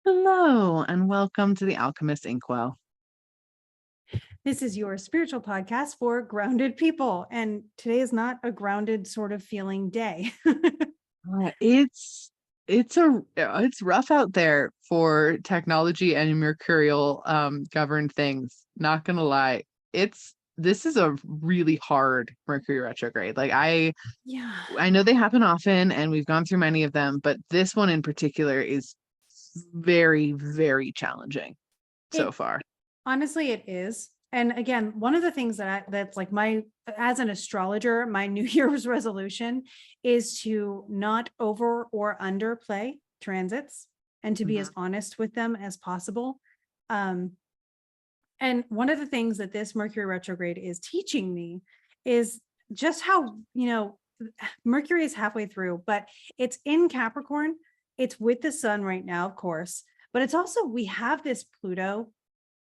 Hello, and welcome to the Alchemist Inkwell. This is your spiritual podcast for grounded people. And today is not a grounded sort of feeling day. It's rough out there for technology and mercurial governed things. Not gonna lie. This is a really hard Mercury retrograde. Yeah. I know they happen often and we've gone through many of them, but this one in particular is very, very challenging so It far. honestly it is. And again, one of the things that's like my as an astrologer, my New Year's resolution is to not over or underplay transits and to be as Mhm. honest with them as possible. Um, And one of the things that this Mercury retrograde is teaching me is just how, Mercury is halfway through, but it's in Capricorn. It's with the sun right now, of course, but it's also, we have this Pluto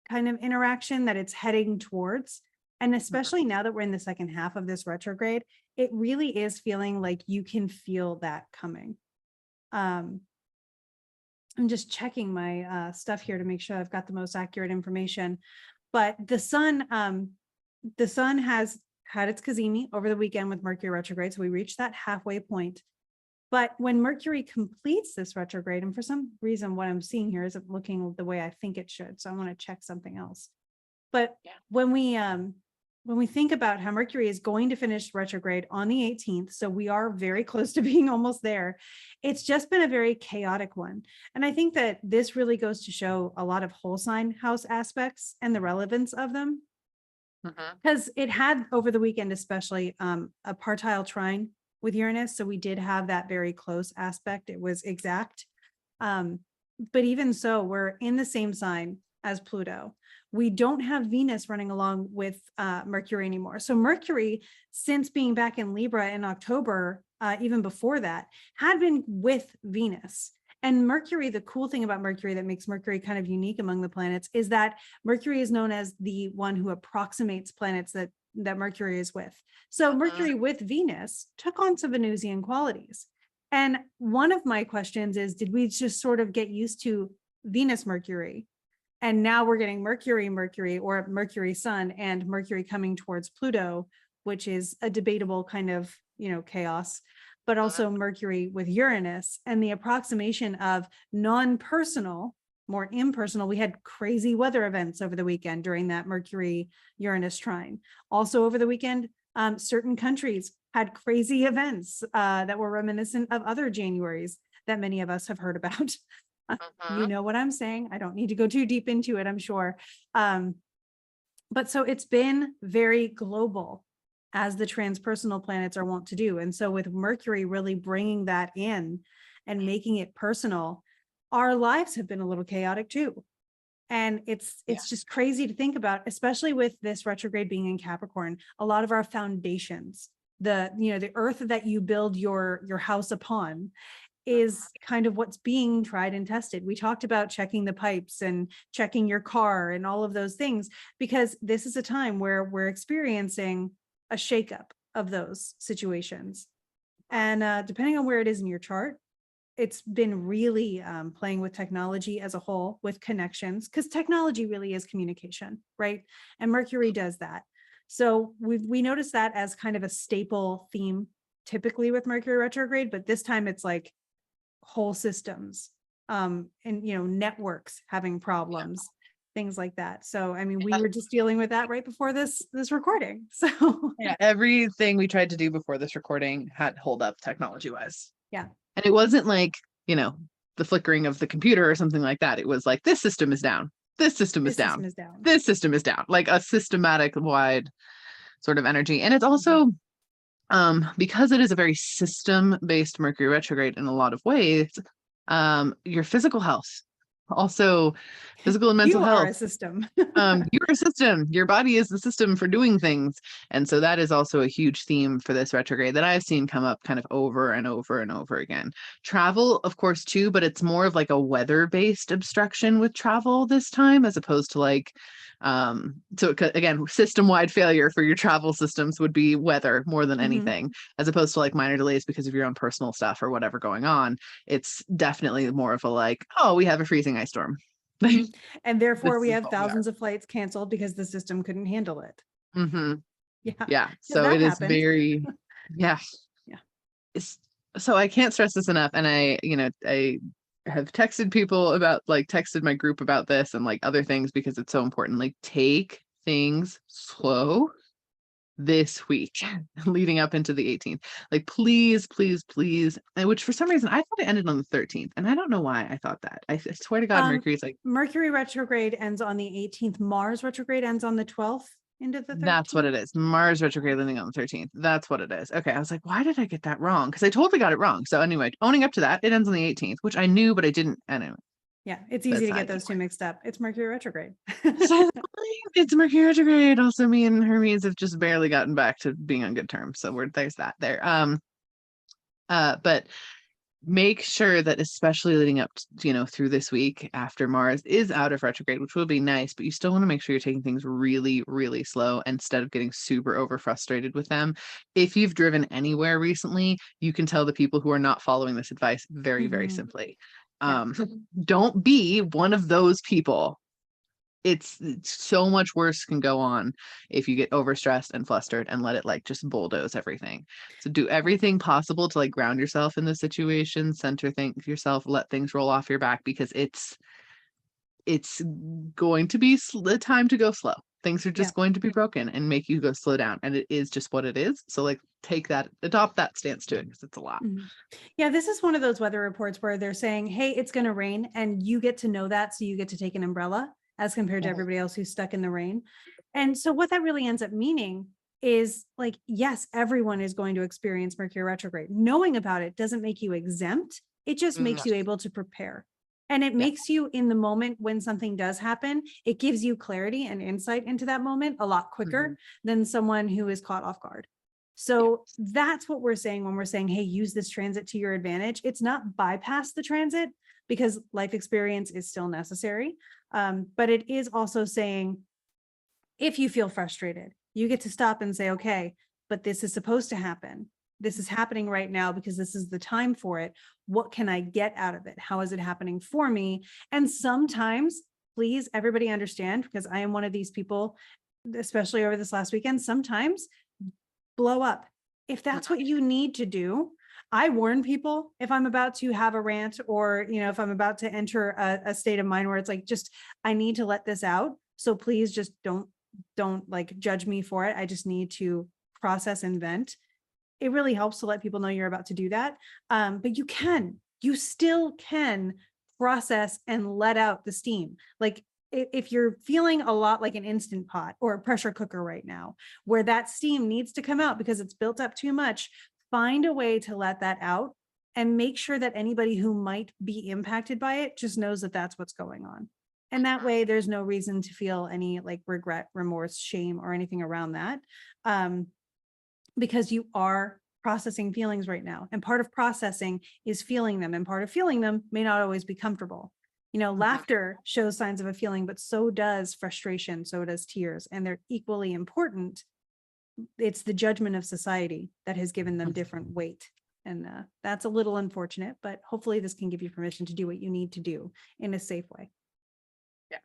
kind of interaction that it's heading towards. And especially now that we're in the second half of this retrograde, it really is feeling like you can feel that coming. Um, I'm just checking my stuff here to make sure I've got the most accurate information. But the sun has had its cazimi over the weekend with Mercury retrograde. So we reached that halfway point. But when Mercury completes this retrograde, and for some reason, what I'm seeing here isn't looking the way I think it should. So I want to check something else. But Yeah. when we think about how Mercury is going to finish retrograde on the 18th, so we are very close to being almost there. It's just been a very chaotic one. And I think that this really goes to show a lot of whole sign house aspects and the relevance of them. Mhm. Because it had over the weekend, especially a partile trine with Uranus. So we did have that very close aspect. It was exact. Um, but even so, we're in the same sign as Pluto. We don't have Venus running along with Mercury anymore. So Mercury, since being back in Libra in October, even before that, had been with Venus. And Mercury, the cool thing about Mercury that makes Mercury kind of unique among the planets is that Mercury is known as the one who approximates planets that Mercury is with. So Mhm. Mercury with Venus took on some Venusian qualities. And one of my questions is, did we just sort of get used to Venus Mercury? And now we're getting Mercury, or Mercury Sun and Mercury coming towards Pluto, which is a debatable kind of, chaos, but also Mercury with Uranus and the approximation of non-personal, more impersonal. We had crazy weather events over the weekend during that Mercury Uranus trine. Also over the weekend, certain countries had crazy events that were reminiscent of other Januaries that many of us have heard about. You Mhm. know what I'm saying? I don't need to go too deep into it, I'm sure. Um, but so it's been very global, as the transpersonal planets are wont to do. And so with Mercury really bringing that in and making it personal, our lives have been a little chaotic too. And Yeah. it's just crazy to think about, especially with this retrograde being in Capricorn. A lot of our foundations, the earth that you build your house upon, is kind of what's being tried and tested. We talked about checking the pipes and checking your car and all of those things, because this is a time where we're experiencing a shakeup of those situations. And depending on where it is in your chart, it's been really playing with technology as a whole, with connections, because technology really is communication, right? And Mercury does that. So we noticed that as kind of a staple theme typically with Mercury retrograde, but this time it's like whole systems, and networks having problems, things like that. So I mean, we Yeah. were just dealing with that right before this recording. So Yeah, everything we tried to do before this recording had hold up technology wise. yeah, And it wasn't like, you know, the flickering of the computer or something like that. It was like, this system is down. This system is this down. system is down. This system is down. Like a systematic wide sort of energy. And it's Mhm. also because it is a very system-based Mercury retrograde in a lot of ways, your physical health, also physical and mental You are health. a system. You're a system. Your body is the system for doing things. And so that is also a huge theme for this retrograde that I've seen come up kind of over and over and over again. Travel, of course, too, but it's more of like a weather-based obstruction with travel this time, as opposed to like So again, system-wide failure for your travel systems would be weather more than anything, as opposed to like minor delays because of your own personal stuff or whatever going on. It's definitely more of a like, oh, we have a freezing ice storm. And therefore we This is have what we are. thousands of flights canceled because the system couldn't handle it. Yeah. Yeah. So that it is happened. very, yeah. So I can't stress this enough. And I have texted people about, like, texted my group about this and like other things because it's so important. Like, take things slow this week leading up into the 18th. Like, please, please, please. And which for some reason I thought it ended on the 13th. And I don't know why I thought that. I swear to God, Mercury's like, Mercury retrograde ends on the 18th. Mars retrograde ends on the 12th into the 13th. That's what it is. Mars retrograde landing on the 13th. That's what it is. Okay. I was like, why did I get that wrong? Because I totally got it wrong. So anyway, owning up to that, it ends on the 18th, which I knew, but I didn't. Anyway. Yeah, it's easy to get those two mixed up. It's Mercury retrograde. It's Mercury retrograde. Also, me and Hermes have just barely gotten back to being on good terms. So there's that there. But make sure that, especially leading up to, through this week after Mars is out of retrograde, which will be nice, but you still want to make sure you're taking things really, really slow instead of getting super over frustrated with them. If you've driven anywhere recently, you can tell the people who are not following this advice very, very simply. Don't be one of those people. It's so much worse can go on if you get overstressed and flustered and let it like just bulldoze everything. So do everything possible to like ground yourself in the situation, center yourself, let things roll off your back, because it's going to be the time to go slow. Things are just going to be broken and make you go slow down, and it is just what it is. So like adopt that stance to it, because it's a lot. Yeah, this is one of those weather reports where they're saying, hey, it's going to rain, and you get to know that, so you get to take an umbrella as compared to everybody else who's stuck in the rain. And so what that really ends up meaning is, like, yes, everyone is going to experience Mercury retrograde. Knowing about it doesn't make you exempt. It just makes you able to prepare. And it makes you, in the moment when something does happen, it gives you clarity and insight into that moment a lot quicker than someone who is caught off guard. So that's what we're saying when we're saying, hey, use this transit to your advantage. It's not bypass the transit, because life experience is still necessary. But it is also saying, if you feel frustrated, you get to stop and say, okay, but this is supposed to happen. This is happening right now because this is the time for it. What can I get out of it? How is it happening for me? And sometimes, please, everybody understand, because I am one of these people, especially over this last weekend, sometimes blow up. If that's what you need to do, I warn people if I'm about to have a rant, or, if I'm about to enter a state of mind where it's like, just, I need to let this out. So please just don't like judge me for it. I just need to process and vent. It really helps to let people know you're about to do that. But you still can process and let out the steam. Like, if you're feeling a lot like an Instant Pot or a pressure cooker right now, where that steam needs to come out because it's built up too much, find a way to let that out, and make sure that anybody who might be impacted by it just knows that that's what's going on. And that way there's no reason to feel any like regret, remorse, shame, or anything around that. Because you are processing feelings right now. And part of processing is feeling them. And part of feeling them may not always be comfortable. Laughter shows signs of a feeling, but so does frustration, so does tears, and they're equally important. It's the judgment of society that has given them different weight. And that's a little unfortunate, but hopefully this can give you permission to do what you need to do in a safe way. Yeah.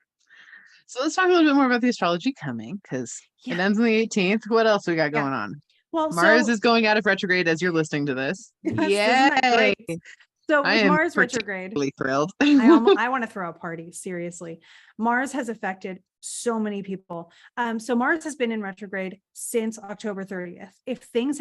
So let's talk a little bit more about the astrology coming, because it ends on the 18th. What else we got going on? Well, Mars is going out of retrograde as you're listening to this. Yay! So with Mars retrograde, thrilled. I want to throw a party. Seriously, Mars has affected so many people. So Mars has been in retrograde since October 30th. If things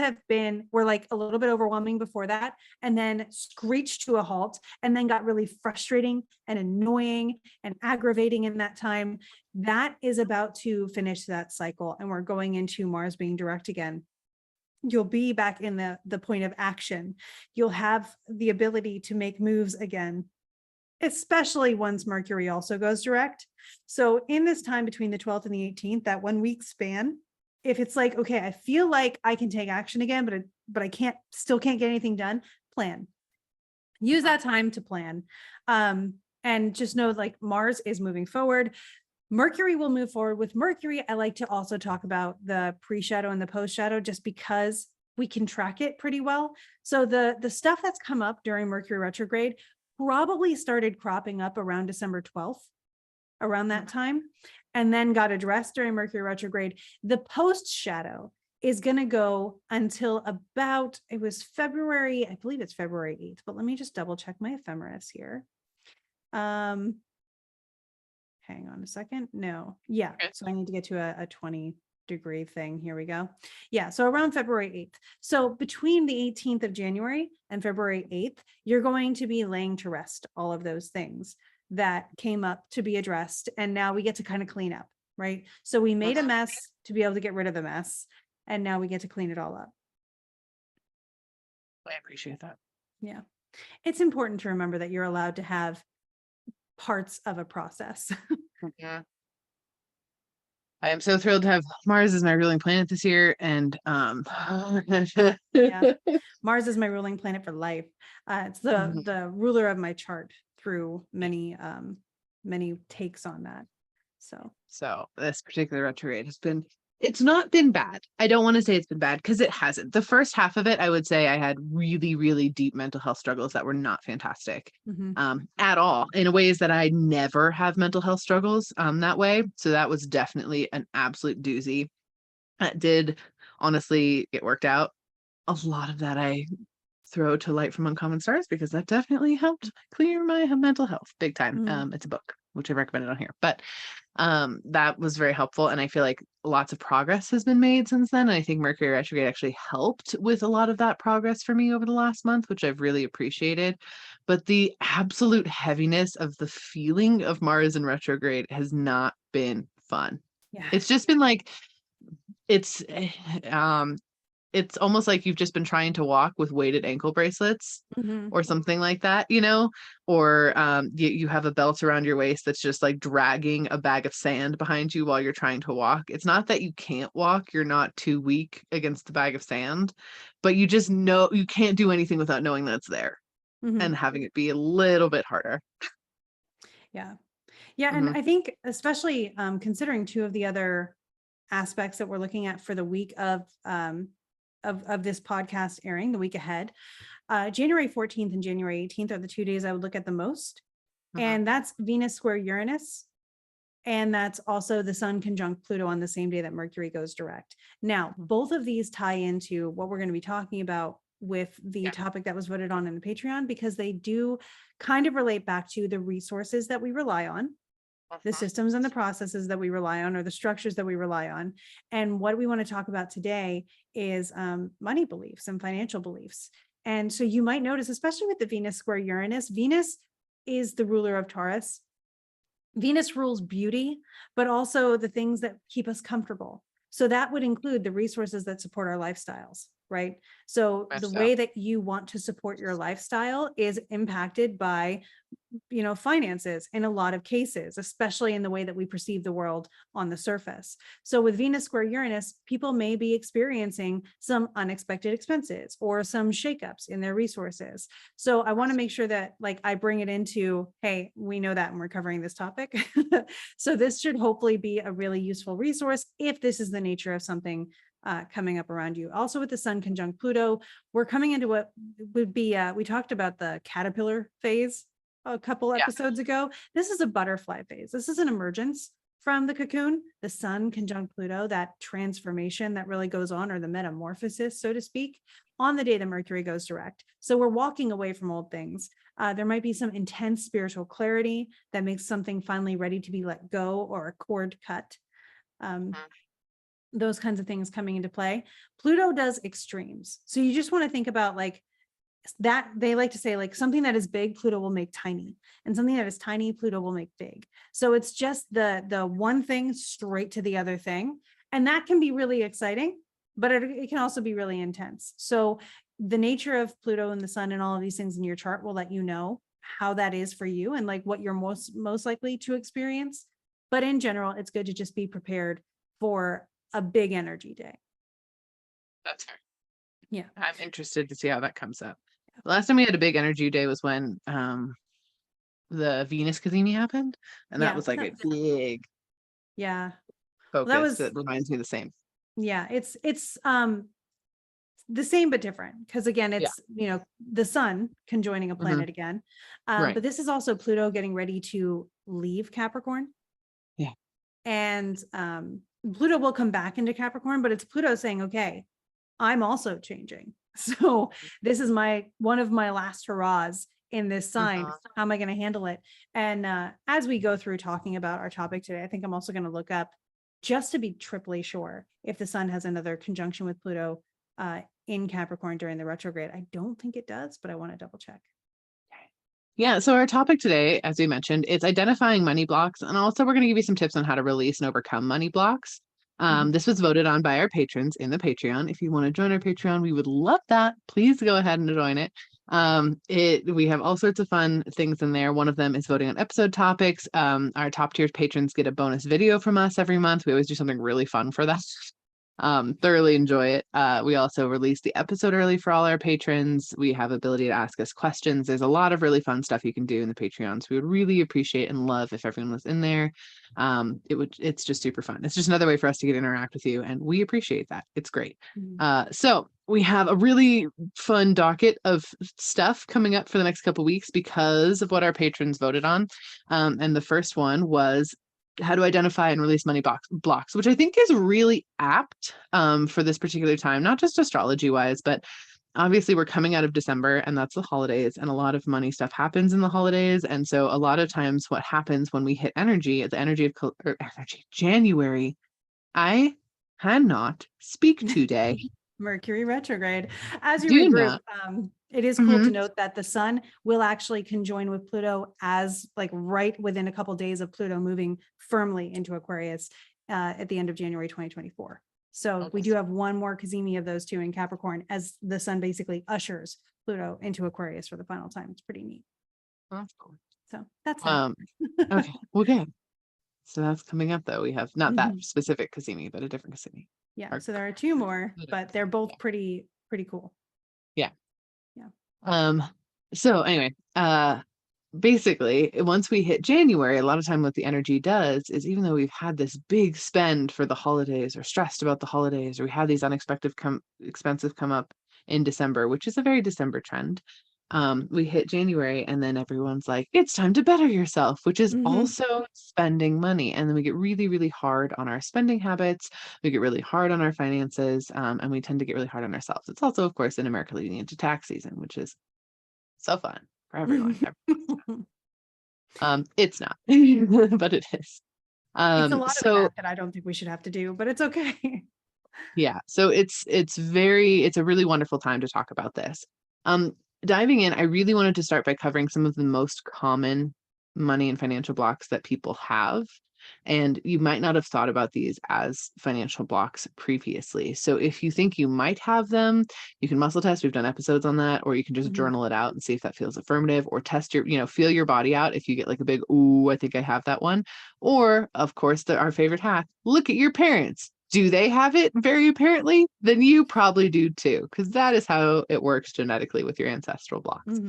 were like a little bit overwhelming before that, and then screeched to a halt, and then got really frustrating and annoying and aggravating in that time, that is about to finish that cycle, and we're going into Mars being direct again. You'll be back in the point of action. You'll have the ability to make moves again, especially once Mercury also goes direct. So in this time between the 12th and the 18th, that 1 week span, if it's like, okay, I feel like I can take action again, but I still can't get anything done, plan. Use that time to plan. And just know, like, Mars is moving forward. Mercury will move forward. With Mercury, I like to also talk about the pre-shadow and the post-shadow just because we can track it pretty well. So the stuff that's come up during Mercury retrograde probably started cropping up around December 12th, around that time, and then got addressed during Mercury retrograde. The post-shadow is going to go until about, it was February, I believe it's February 8th, but let me just double check my ephemeris here. Hang on a second. No. Yeah. Okay. So I need to get to a 20-degree thing. Here we go. Yeah. So around February 8th. So between the 18th of January and February 8th, you're going to be laying to rest all of those things that came up to be addressed. And now we get to kind of clean up, right? So we made a mess to be able to get rid of the mess. And now we get to clean it all up. I appreciate that. Yeah. It's important to remember that you're allowed to have parts of a process. Yeah. I am so thrilled to have Mars as my ruling planet this year. And Yeah. Mars is my ruling planet for life. It's the ruler of my chart through many takes on that. So this particular retrograde it's not been bad. I don't want to say it's been bad because it hasn't. The first half of it, I would say I had really, really deep mental health struggles that were not fantastic at all, in ways that I never have mental health struggles that way. So that was definitely an absolute doozy. That did honestly get worked out. A lot of that I throw to Light from Uncommon Stars because that definitely helped clear my mental health big time. It's a book, which I recommended on here, but that was very helpful. And I feel like lots of progress has been made since then. And I think Mercury retrograde actually helped with a lot of that progress for me over the last month, which I've really appreciated. But the absolute heaviness of the feeling of Mars in retrograde has not been fun. yeah, It's just been like, it's almost like you've just been trying to walk with weighted ankle bracelets or something like that, or you have a belt around your waist that's just like dragging a bag of sand behind you while you're trying to walk. It's not that you can't walk, you're not too weak against the bag of sand, but you just know you can't do anything without knowing that it's there and having it be a little bit harder. Yeah. And I think especially considering two of the other aspects that we're looking at for the week of this podcast airing, the week ahead, January 14th and January 18th are the 2 days I would look at the most. And that's Venus square Uranus. And that's also the Sun conjunct Pluto on the same day that Mercury goes direct. Now, both of these tie into what we're going to be talking about with the topic that was voted on in the Patreon, because they do kind of relate back to the resources that we rely on, the systems and the processes that we rely on, or the structures that we rely on. And what we want to talk about today is money beliefs and financial beliefs. And so you might notice, especially with the Venus square Uranus, Venus is the ruler of Taurus. Venus rules beauty, but also the things that keep us comfortable. So that would include the resources that support our lifestyles, right? So the way that you want to support your lifestyle is impacted by, finances in a lot of cases, especially in the way that we perceive the world on the surface. So with Venus square Uranus, people may be experiencing some unexpected expenses or some shakeups in their resources. So I want to make sure that I bring it into, hey, we know that and we're covering this topic. So this should hopefully be a really useful resource if this is the nature of something coming up around you. Also with the Sun conjunct Pluto, we're coming into what would be, we talked about the caterpillar phase a couple episodes ago. This is a butterfly phase. This is an emergence from the cocoon. The Sun conjunct Pluto, that transformation that really goes on, or the metamorphosis, so to speak, on the day that Mercury goes direct. So we're walking away from old things. There might be some intense spiritual clarity that makes something finally ready to be let go, or a cord cut. Those kinds of things coming into play. Pluto does extremes. So you just want to think about that. They like to say something that is big, Pluto will make tiny, and something that is tiny, Pluto will make big. So it's just the one thing straight to the other thing. And that can be really exciting, but it can also be really intense. So the nature of Pluto and the Sun and all of these things in your chart will let you know how that is for you and what you're most likely to experience. But in general, it's good to just be prepared for a big energy day. That's fair. Yeah. I'm interested to see how that comes up. The last time we had a big energy day was when the Venus Cazimi happened. And that was a Yeah. Well, that focus was, that reminds me of the same. yeah, it's the same but different, because again, Yeah. it's, the sun conjoining a Hmm. planet again. Right. But this is also Pluto getting ready to leave Capricorn. Yeah. And Pluto will come back into Capricorn, but it's Pluto saying, okay, I'm also changing. So this is one of my last hurrahs in this sign. Uh-huh. How am I going to handle it? And as we go through talking about our topic today, I think I'm also going to look up, just to be triply sure, if the sun has another conjunction with Pluto in Capricorn during the retrograde. I don't think it does, but I want to double check. Yeah, so our topic today, as we mentioned, it's identifying money blocks, and also we're going to give you some tips on how to release and overcome money blocks. Mhm. This was voted on by our patrons in the Patreon. If you want to join our Patreon, we would love that. Please go ahead and join it. We have all sorts of fun things in there. One of them is voting on episode topics. Our top tier patrons get a bonus video from us every month. We always do something really fun for that. Thoroughly enjoy it. We also release the episode early for all our patrons. We have ability to ask us questions. There's a lot of really fun stuff you can do in the Patreons. We would really appreciate and love if everyone was in there. It's just super fun. It's just another way for us to get interact with you, and we appreciate that. It's great. So we have a really fun docket of stuff coming up for the next couple weeks because of what our patrons voted on. And the first one was how to identify and release money blocks, which I think is really apt for this particular time, not just astrology wise, but obviously we're coming out of December and that's the holidays, and a lot of money stuff happens in the holidays. And so a lot of times what happens when we hit the energy of January, I cannot speak today. Mercury retrograde. As you Do regroup, not. it is cool to note that the sun will actually conjoin with Pluto as like right within a couple days of Pluto moving firmly into Aquarius at the end of January 2024. So we do have one more Cazimi of those two in Capricorn as the sun basically ushers Pluto into Aquarius for the final time. It's pretty neat. That's cool. So that's that. Okay. So that's coming up though. We have not that specific Cazimi, but a different Cazimi. Yeah. So there are two more, but they're both pretty cool. Yeah. Yeah. So anyway, basically once we hit January, a lot of time what the energy does is, even though we've had this big spend for the holidays or stressed about the holidays, or we had these unexpected expenses come up in December, which is a very December trend, we hit January and then everyone's like, it's time to better yourself, which is also spending money. And then we get really, really hard on our spending habits. We get really hard on our finances, and we tend to get really hard on ourselves. It's also, of course, in America leading into tax season, which is so fun for everyone. It's not, but it is. It's a lot of that I don't think we should have to do, but it's okay. Yeah. So it's a really wonderful time to talk about this. Diving in, I really wanted to start by covering some of the most common money and financial blocks that people have. And you might not have thought about these as financial blocks previously. So if you think you might have them, you can muscle test. We've done episodes on that, or you can just journal it out and see if that feels affirmative, or test feel your body out. If you get like a big, ooh, I think I have that one. Or of course, our favorite hack, look at your parents. Do they have it very apparently? Then you probably do too, because that is how it works genetically with your ancestral blocks.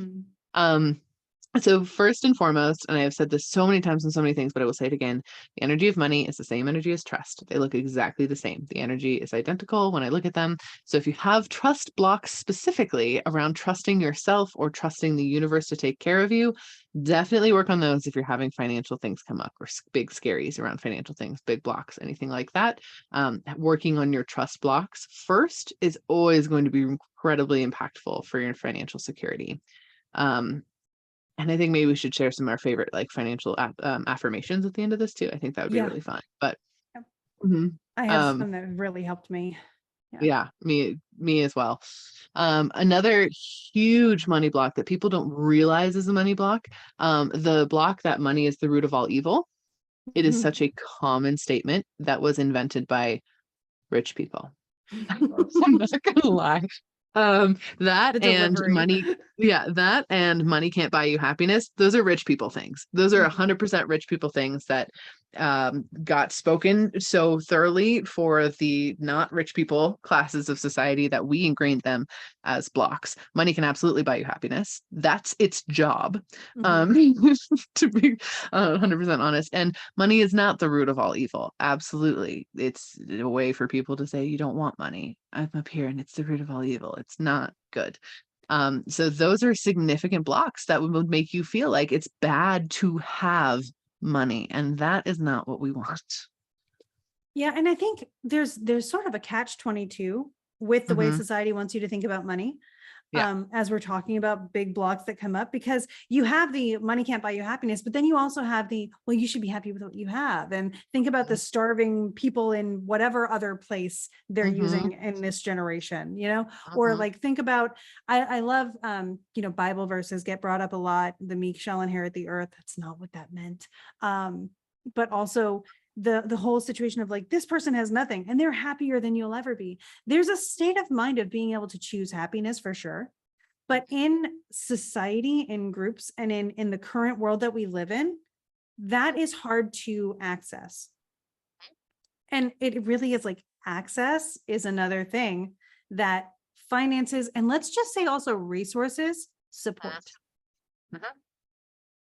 So first and foremost, and I have said this so many times in so many things, but I will say it again, the energy of money is the same energy as trust. They look exactly the same. The energy is identical when I look at them. So if you have trust blocks specifically around trusting yourself or trusting the universe to take care of you, definitely work on those if you're having financial things come up, or big scaries around financial things, big blocks, anything like that. Working on your trust blocks first is always going to be incredibly impactful for your financial security. And I think maybe we should share some of our favorite like financial affirmations at the end of this too. I think that would be really fun. But I have some that really helped me. Yeah, me as well. Another huge money block that people don't realize is a money block. The block that money is the root of all evil. It is such a common statement that was invented by rich people. I'm not gonna lie. That and money. Yeah, that and money can't buy you happiness. Those are rich people things. Those are 100% rich people things that got spoken so thoroughly for the not rich people classes of society that we ingrained them as blocks. Money can absolutely buy you happiness. That's its job, Mhm. to be 100% honest. And money is not the root of all evil. Absolutely. It's a way for people to say, you don't want money. I'm up here and it's the root of all evil. It's not good. So those are significant blocks that would make you feel like it's bad to have money, and that is not what we want. Yeah, and I think there's sort of a catch 22 with the way Hmm. society wants you to think about money. Yeah. As we're talking about big blocks that come up, because you have the money can't buy you happiness, but then you also have the, well, you should be happy with what you have. And think about the starving people in whatever other place they're Hmm. using in this generation, you know, or Hmm. like think about, I love, you know, Bible verses get brought up a lot. The meek shall inherit the earth. That's not what that meant. But also the whole situation of like, this person has nothing and they're happier than you'll ever be. There's a state of mind of being able to choose happiness for sure. But in society, in groups, and in the current world that we live in, that is hard to access. And it really is like access is another thing that finances, and let's just say also resources support. Hmm.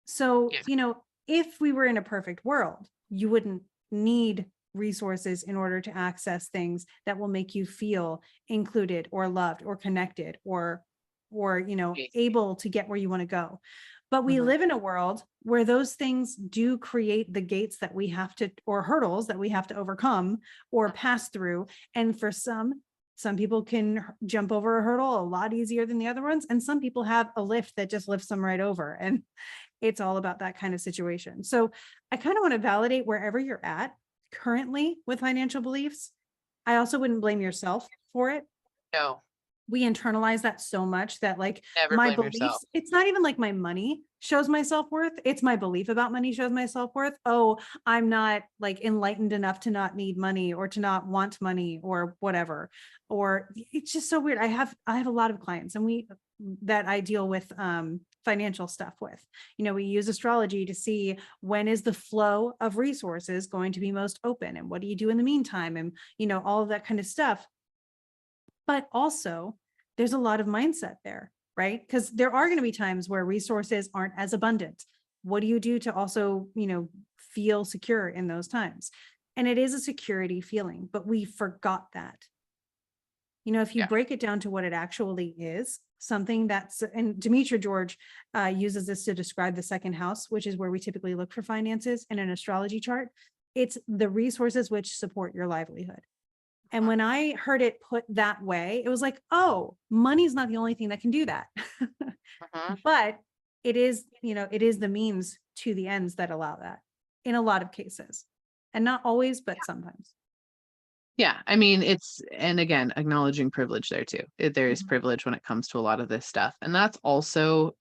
So, Yeah. you know, if we were in a perfect world, you wouldn't need resources in order to access things that will make you feel included or loved or connected or you know, able to get where you want to go. But we Hmm. live in a world where those things do create the gates that we have to, or hurdles that we have to overcome or pass through. And for some people can jump over a hurdle a lot easier than the other ones, and some people have a lift that just lifts them right over. And it's all about that kind of situation. So I kind of want to validate wherever you're at currently with financial beliefs. I also wouldn't blame yourself for it. No, We internalize that so much that like never my blame yourself. beliefs, it's not even like my money shows my self-worth. It's my belief about money shows my self-worth. Oh, I'm not like enlightened enough to not need money or to not want money or whatever. Or it's just so weird. I have a lot of clients and that I deal with financial stuff with. You know, we use astrology to see when is the flow of resources going to be most open and what do you do in the meantime, and you know, all of that kind of stuff. But also there's a lot of mindset there, right? Because there are going to be times where resources aren't as abundant. What do you do to also, you know, feel secure in those times? And it is a security feeling, but we forgot that. You know, if you Yeah. break it down to what it actually is, something that's, and Demetra George uses this to describe the second house, which is where we typically look for finances in an astrology chart. It's the resources which support your livelihood. And when I heard it put that way, it was like, oh, money's not the only thing that can do that. Hmm. But it is, you know, it is the means to the ends that allow that in a lot of cases. And not always, but sometimes. Yeah, I mean, it's, and again, acknowledging privilege there too. There is Mhm. privilege when it comes to a lot of this stuff. And that's also,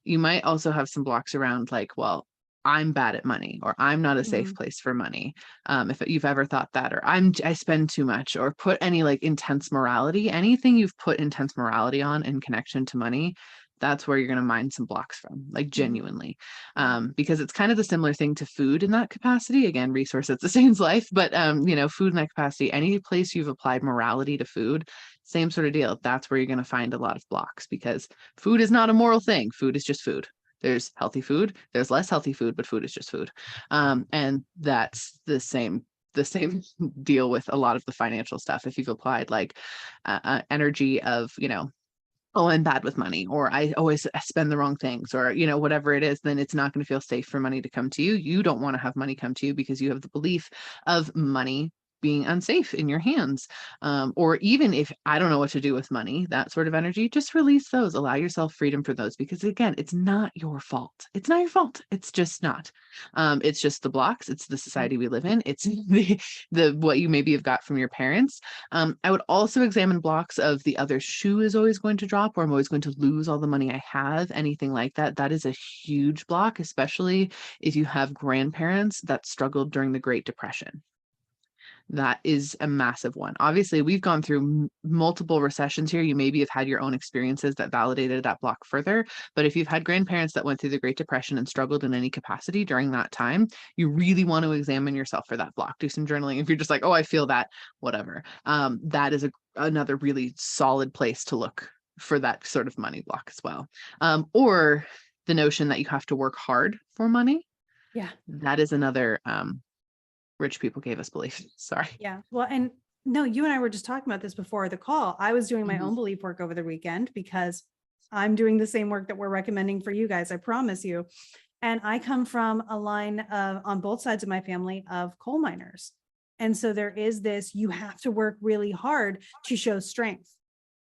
you might also have some blocks around like, well, I'm bad at money, or I'm not a safe Mhm. place for money. If you've ever thought that, or I spend too much, or put any like intense morality, anything you've put intense morality on in connection to money, that's where you're going to mine some blocks from, like Mhm. genuinely. Because it's kind of the similar thing to food in that capacity. Again, resource that sustains life, but you know, food in that capacity, any place you've applied morality to food, same sort of deal. That's where you're going to find a lot of blocks, because food is not a moral thing. Food is just food. There's healthy food, there's less healthy food, but food is just food. And that's the same deal with a lot of the financial stuff. If you've applied like energy of, you know, oh, I'm bad with money, or I always spend the wrong things, or, you know, whatever it is, then it's not going to feel safe for money to come to you. You don't want to have money come to you because you have the belief of money being unsafe in your hands. Or even if I don't know what to do with money, that sort of energy, just release those, allow yourself freedom for those, because again, it's not your fault. It's not your fault. It's just not. It's just the blocks. It's the society we live in. It's the what you maybe have got from your parents. I would also examine blocks of the other shoe is always going to drop, or I'm always going to lose all the money I have, anything like that. That is a huge block, especially if you have grandparents that struggled during the Great Depression. That is a massive one. Obviously, we've gone through multiple recessions here. You maybe have had your own experiences that validated that block further. But if you've had grandparents that went through the Great Depression and struggled in any capacity during that time, you really want to examine yourself for that block. Do some journaling. If you're just like, oh, I feel that, whatever. That is another really solid place to look for that sort of money block as well. Or the notion that you have to work hard for money. Yeah. That is another rich people gave us belief. Sorry. Yeah. Well, and no, you and I were just talking about this before the call. I was doing my own belief work over the weekend because I'm doing the same work that we're recommending for you guys. I promise you. And I come from a line of, on both sides of my family, of coal miners. And so there is this, you have to work really hard to show strength.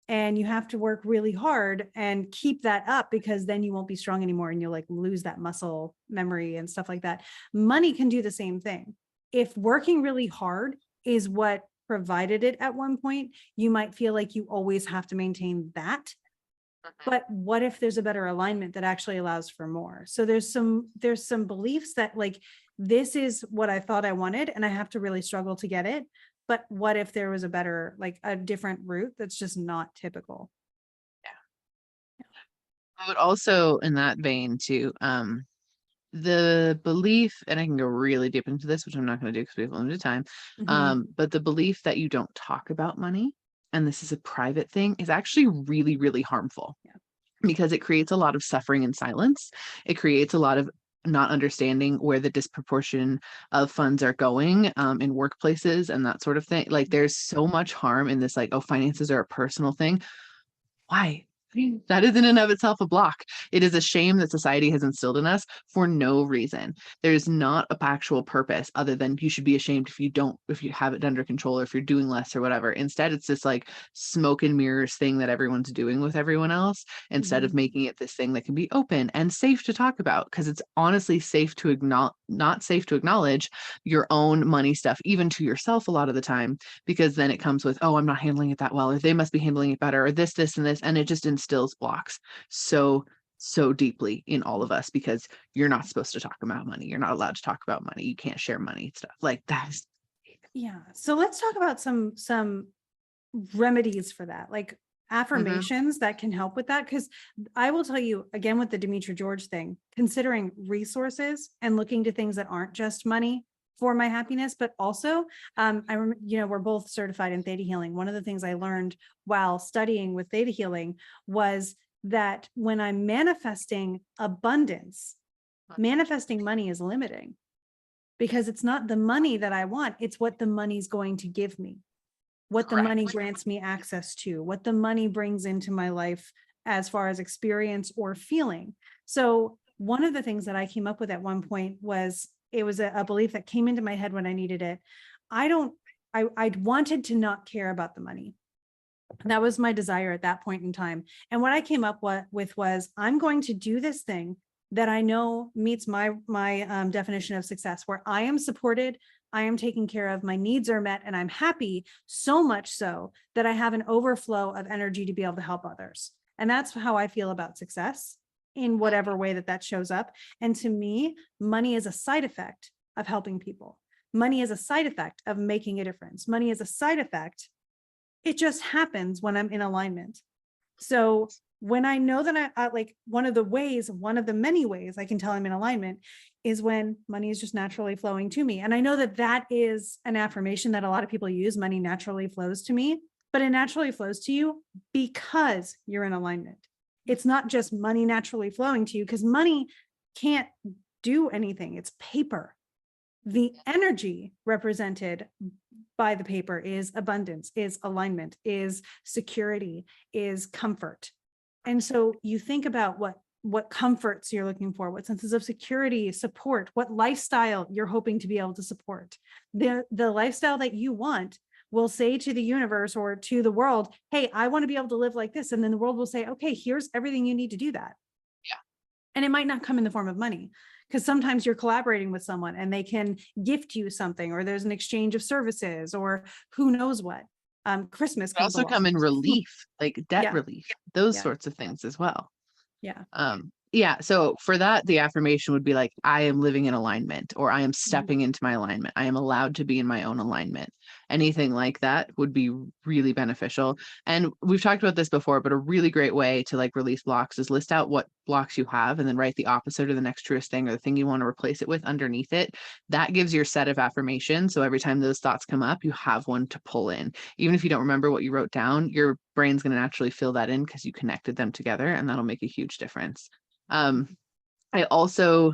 And you have to work really hard and keep that up, because then you won't be strong anymore and you'll like lose that muscle memory and stuff like that. Money can do the same thing. If working really hard is what provided it at one point, you might feel like you always have to maintain that. But what if there's a better alignment that actually allows for more? So there's some beliefs that like, this is what I thought I wanted and I have to really struggle to get it. But what if there was a better, like a different route that's just not typical? Yeah. I would also, in that vein too, the belief, and I can go really deep into this, which I'm not going to do because we have limited time. But the belief that you don't talk about money, and this is a private thing, is actually really, really harmful. Yeah. Because it creates a lot of suffering in silence. It creates a lot of not understanding where the disproportion of funds are going in workplaces and that sort of thing. Like there's so much harm in this, like, oh, finances are a personal thing. Why? That is in and of itself a block. It is a shame that society has instilled in us for no reason. There's not an actual purpose other than you should be ashamed if you have it under control, or if you're doing less or whatever. Instead, it's this like smoke and mirrors thing that everyone's doing with everyone else, instead of making it this thing that can be open and safe to talk about, because it's honestly safe to not safe to acknowledge your own money stuff, even to yourself a lot of the time, because then it comes with, oh, I'm not handling it that well, or they must be handling it better, or this, and this, and it just instills blocks so deeply in all of us, because you're not supposed to talk about money. You're not allowed to talk about money. You can't share money stuff like that. Yeah. So let's talk about some remedies for that, like affirmations that can help with that. Because I will tell you again, with the Demetra George thing, considering resources and looking to things that aren't just money for my happiness, but also, we're both certified in theta healing. One of the things I learned while studying with theta healing was that when I'm manifesting abundance, manifesting money is limiting, because it's not the money that I want. It's what the money's going to give me, what the money grants me access to, what the money brings into my life as far as experience or feeling. So one of the things that I came up with at one point was, it was a belief that came into my head when I needed it. I wanted to not care about the money. That was my desire at that point in time. And what I came up with was, I'm going to do this thing that I know meets my definition of success, where I am supported, I am taken care of, my needs are met, and I'm happy, so much so that I have an overflow of energy to be able to help others. And that's how I feel about success, in whatever way that shows up. And to me, money is a side effect of helping people. Money is a side effect of making a difference. Money is a side effect. It just happens when I'm in alignment. So when I know that I like, one of the many ways I can tell I'm in alignment is when money is just naturally flowing to me. And I know that is an affirmation that a lot of people use. Money naturally flows to me, but it naturally flows to you because you're in alignment. It's not just money naturally flowing to you, because money can't do anything. It's paper. The energy represented by the paper is abundance, is alignment, is security, is comfort. And so you think about what comforts you're looking for, what senses of security, support, what lifestyle you're hoping to be able to support. The lifestyle that you want will say to the universe or to the world, hey, I want to be able to live like this. And then the world will say, okay, here's everything you need to do that. Yeah. And it might not come in the form of money, because sometimes you're collaborating with someone and they can gift you something, or there's an exchange of services, or who knows what. Christmas can also come in relief, like debt relief, those sorts of things as well. Yeah. Yeah. So for that, the affirmation would be like, I am living in alignment, or I am Mhm. stepping into my alignment. I am allowed to be in my own alignment. Anything like that would be really beneficial. And we've talked about this before, but a really great way to like release blocks is list out what blocks you have and then write the opposite or the next truest thing or the thing you want to replace it with underneath it. That gives your set of affirmations. So every time those thoughts come up, you have one to pull in. Even if you don't remember what you wrote down, your brain's going to naturally fill that in because you connected them together, and that'll make a huge difference. Um, I also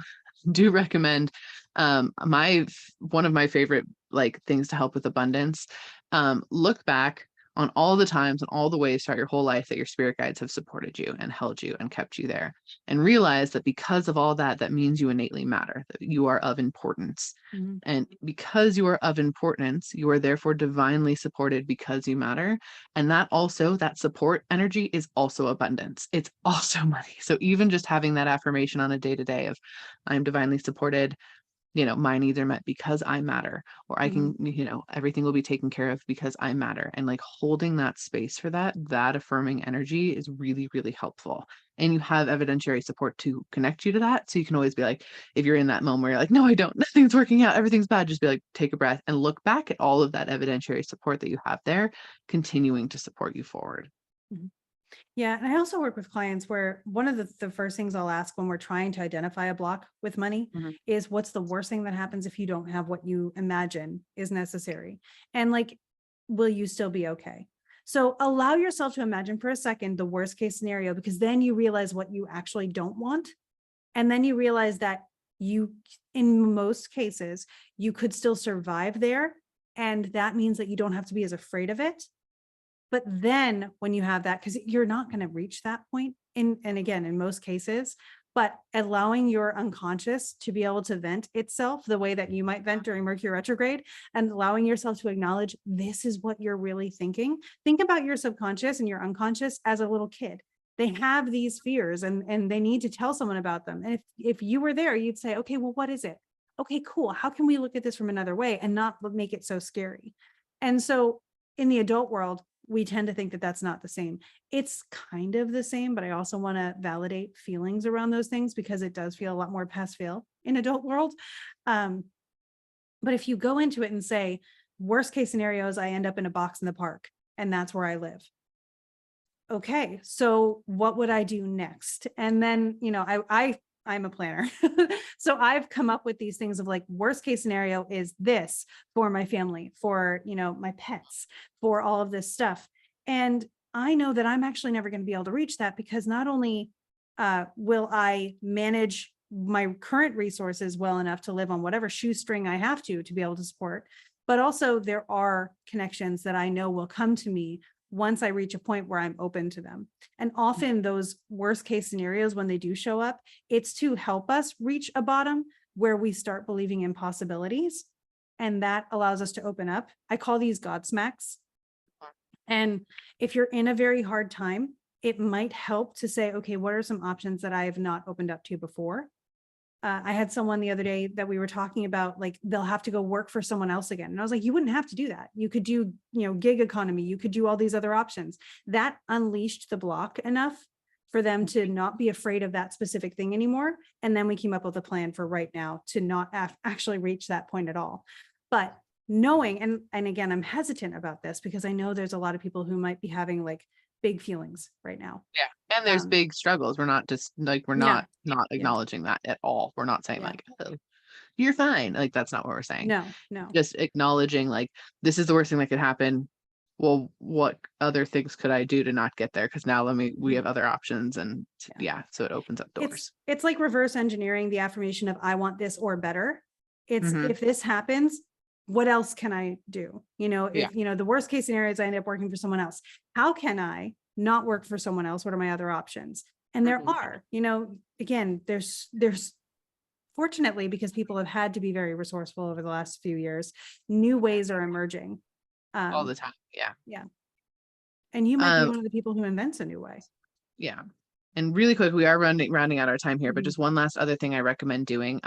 do recommend my one of my favorite like things to help with abundance. Look back on all the times and all the ways throughout your whole life that your spirit guides have supported you and held you and kept you there, and realize that because of all that, that means you innately matter, that you are of importance. Mhm. And because you are of importance, you are therefore divinely supported because you matter. And that also, that support energy is also abundance. It's also money. So even just having that affirmation on a day to day of, I'm divinely supported, my needs are met because I matter, or I can, Mhm. everything will be taken care of because I matter. And like holding that space for that affirming energy is really, really helpful. And you have evidentiary support to connect you to that. So you can always be like, if you're in that moment where you're like, no, I don't, nothing's working out, everything's bad, just be like, take a breath and look back at all of that evidentiary support that you have there, continuing to support you forward. Mhm. Yeah, and I also work with clients where one of the first things I'll ask when we're trying to identify a block with money Mhm. is, what's the worst thing that happens if you don't have what you imagine is necessary? And like, will you still be okay? So allow yourself to imagine for a second the worst case scenario, because then you realize what you actually don't want. And then you realize that you, in most cases, you could still survive there. And that means that you don't have to be as afraid of it. But then when you have that, because you're not going to reach that point and again, in most cases, but allowing your unconscious to be able to vent itself the way that you might vent during Mercury retrograde, and allowing yourself to acknowledge this is what you're really thinking. Think about your subconscious and your unconscious as a little kid. They have these fears and they need to tell someone about them. And if you were there, you'd say, okay, well, what is it? Okay, cool. How can we look at this from another way and not make it so scary? And so in the adult world, we tend to think that that's not the same. It's kind of the same, but I also want to validate feelings around those things because it does feel a lot more pass fail in adult world. Um, but if you go into it and say, worst case scenarios, I end up in a box in the park and that's where I live. Okay, so what would I do next? And then, I'm a planner. So I've come up with these things of like, worst case scenario is this for my family, for, my pets, for all of this stuff. And I know that I'm actually never going to be able to reach that, because not only will I manage my current resources well enough to live on whatever shoestring I have to be able to support, but also there are connections that I know will come to me once I reach a point where I'm open to them. And often those worst case scenarios, when they do show up, it's to help us reach a bottom where we start believing in possibilities. And that allows us to open up. I call these God smacks. And if you're in a very hard time, it might help to say, okay, what are some options that I have not opened up to before? I had someone the other day that we were talking about, like, they'll have to go work for someone else again. And I was like, you wouldn't have to do that. You could do, gig economy. You could do all these other options. That unleashed the block enough for them to not be afraid of that specific thing anymore. And then we came up with a plan for right now to not actually reach that point at all. But knowing, and again, I'm hesitant about this because I know there's a lot of people who might be having like big feelings right now. Yeah. And there's big struggles. We're not just like, we're Yeah, not yeah, acknowledging that at all. We're not saying yeah. like, oh, you're fine. Like, that's not what we're saying. No, no. Just acknowledging like, this is the worst thing that could happen. Well, what other things could I do to not get there? Because now we have other options, and Yeah. so it opens up It's doors. it's like reverse engineering the affirmation of I want this or better. It's, Mhm. if this happens, what else can I do? Yeah. If the worst case scenario is I end up working for someone else, how can I not work for someone else? What are my other options? And there Mhm. are, again, there's fortunately, because people have had to be very resourceful over the last few years, new ways are emerging. All Um, the time. Yeah. yeah. And you might be Um, one of the people who invents a new way. yeah. And really quick, we are rounding out our time here, but Mhm. just one last other thing I recommend doing.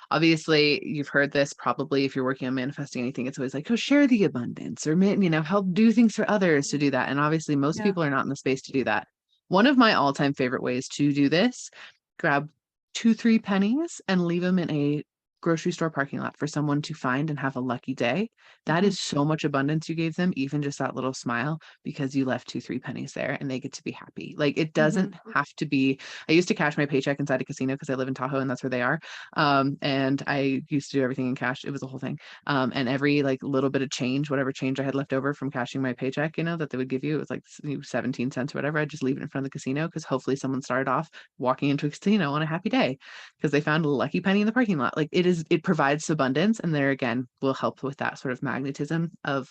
Obviously you've heard this probably if you're working on manifesting anything, it's always like, oh, share the abundance, or help do things for others to do that. And obviously most Yeah. people are not in the space to do that. One of my all-time favorite ways to do this grab 2-3 pennies and leave them in a grocery store parking lot for someone to find and have a lucky day. That Mhm. is so much abundance you gave them, even just that little smile, because you left 2-3 pennies there and they get to be happy. Like, it doesn't have to be. I used to cash my paycheck inside a casino because I live in Tahoe and that's where they are. And I used to do everything in cash. It was a whole thing. And every like little bit of change, whatever change I had left over from cashing my paycheck, that they would give you, it was like 17 cents or whatever. I'd just leave it in front of the casino because hopefully someone started off walking into a casino on a happy day because they found a lucky penny in the parking lot. Like, it provides abundance, and there again will help with that sort of magnetism of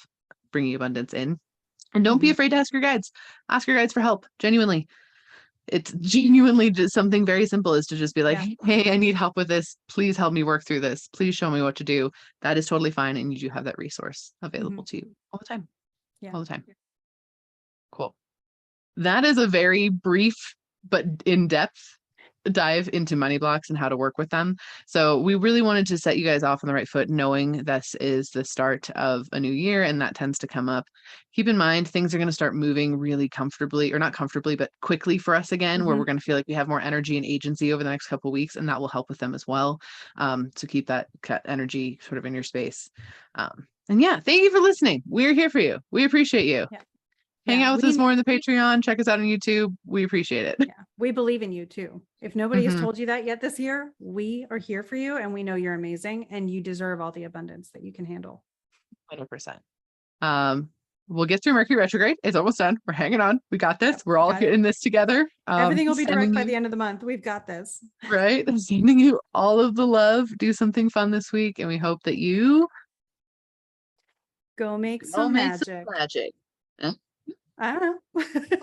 bringing abundance in. And don't be Mhm. afraid to ask your guides. Ask your guides for help. Genuinely, it's genuinely just something very simple, is to just be like, Yeah. hey, I need help with this. Please help me work through this. Please show me what to do. That is totally fine. And you do have that resource available Mhm. to you all the time. Yeah. All the time. Cool. That is a very brief but in-depth dive into money blocks and how to work with them. So we really wanted to set you guys off on the right foot, knowing this is the start of a new year and that tends to come up. Keep in mind, things are going to start moving really comfortably, or not comfortably, but quickly for us again, where we're going to feel like we have more energy and agency over the next couple of weeks, and that will help with them as well. So keep that energy sort of in your space. And yeah, thank you for listening. We're here for you. We appreciate you. Yeah. Hang Yeah. out with us more in the Patreon. Check us out on YouTube. We appreciate it. Yeah. We believe in you too. If nobody has Mhm. told you that yet this year, we are here for you and we know you're amazing and you deserve all the abundance that you can handle. 100%. We'll get through Mercury retrograde. It's almost done. We're hanging on. We got this. Yep, We're all got it. in this together. Everything will be direct Sending by you, the end of the month. We've got this. right? Sending you all of the love. Do something fun this week, and we hope that you Go make go some make some magic. magic. Huh? I don't know.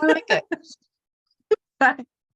I like it. Bye.